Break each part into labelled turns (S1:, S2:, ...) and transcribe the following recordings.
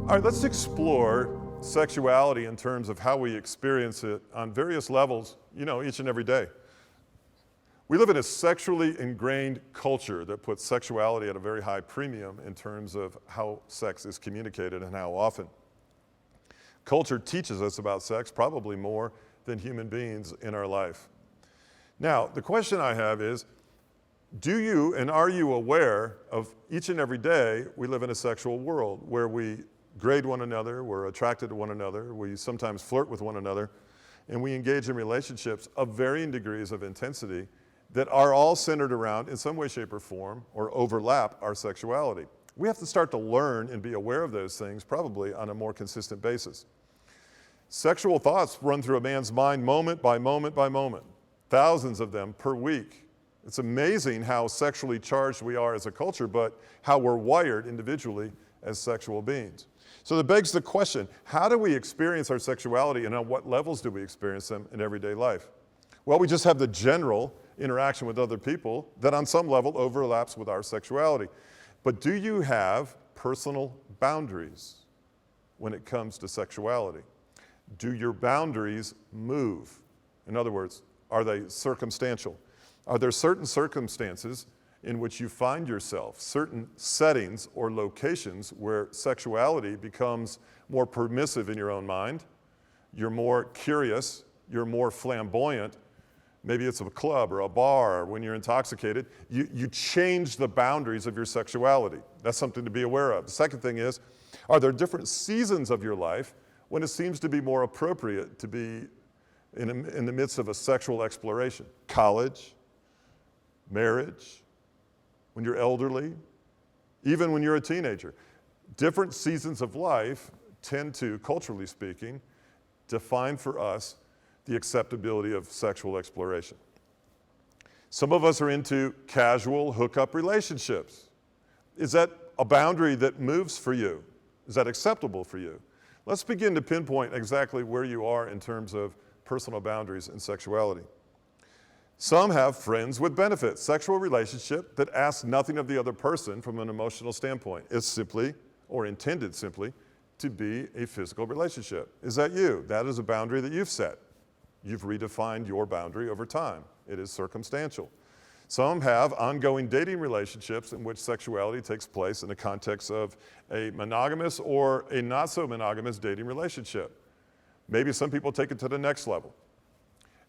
S1: All right, let's explore sexuality in terms of how we experience it on various levels, each and every day. We live in a sexually ingrained culture that puts sexuality at a very high premium in terms of how sex is communicated and how often. Culture teaches us about sex probably more than human beings in our life. Now, the question I have is, do you and are you aware of each and every day we live in a sexual world where we grade one another, we're attracted to one another, we sometimes flirt with one another, and we engage in relationships of varying degrees of intensity that are all centered around, in some way, shape, or form, or overlap our sexuality. We have to start to learn and be aware of those things probably on a more consistent basis. Sexual thoughts run through a man's mind moment by moment by moment, thousands of them per week. It's amazing how sexually charged we are as a culture, but how we're wired individually as sexual beings. So that begs the question, how do we experience our sexuality and on what levels do we experience them in everyday life? Well, we just have the general interaction with other people that on some level overlaps with our sexuality. But do you have personal boundaries when it comes to sexuality? Do your boundaries move? In other words, are they circumstantial? Are there certain circumstances in which you find yourself, certain settings or locations where sexuality becomes more permissive in your own mind, you're more curious, you're more flamboyant, maybe it's a club or a bar, or when you're intoxicated, you change the boundaries of your sexuality. That's something to be aware of. The second thing is, are there different seasons of your life when it seems to be more appropriate to be in the midst of a sexual exploration? College, marriage, when you're elderly, even when you're a teenager. Different seasons of life tend to, culturally speaking, define for us the acceptability of sexual exploration. Some of us are into casual hookup relationships. Is that a boundary that moves for you? Is that acceptable for you? Let's begin to pinpoint exactly where you are in terms of personal boundaries and sexuality. Some have friends with benefits, sexual relationship that asks nothing of the other person from an emotional standpoint. It's simply, or intended simply, to be a physical relationship. Is that you? That is a boundary that you've set. You've redefined your boundary over time. It is circumstantial. Some have ongoing dating relationships in which sexuality takes place in the context of a monogamous or a not so monogamous dating relationship. Maybe some people take it to the next level,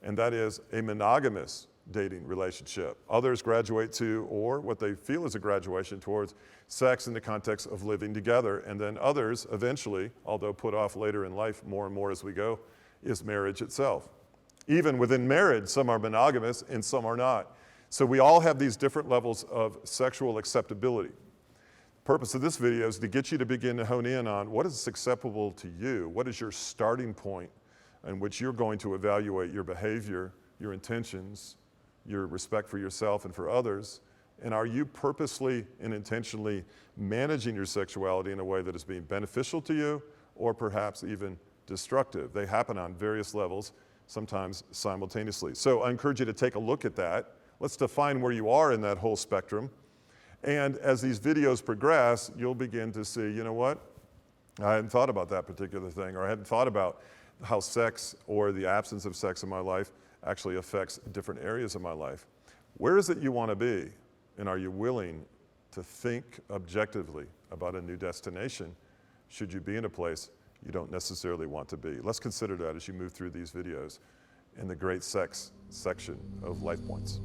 S1: and that is a monogamous dating relationship. Others graduate to, or what they feel is a graduation towards, sex in the context of living together. And then others eventually, although put off later in life more and more as we go, is marriage itself. Even within marriage, some are monogamous and some are not. So we all have these different levels of sexual acceptability. The purpose of this video is to get you to begin to hone in on what is acceptable to you, what is your starting point in which you're going to evaluate your behavior, your intentions, your respect for yourself and for others, and are you purposely and intentionally managing your sexuality in a way that is being beneficial to you or perhaps even destructive? They happen on various levels, sometimes simultaneously. So I encourage you to take a look at that. Let's define where you are in that whole spectrum. And as these videos progress, you'll begin to see, you know what? I hadn't thought about that particular thing, or I hadn't thought about how sex or the absence of sex in my life actually affects different areas of my life. Where is it you want to be? And are you willing to think objectively about a new destination should you be in a place you don't necessarily want to be? Let's consider that as you move through these videos in the great sex section of Life Points.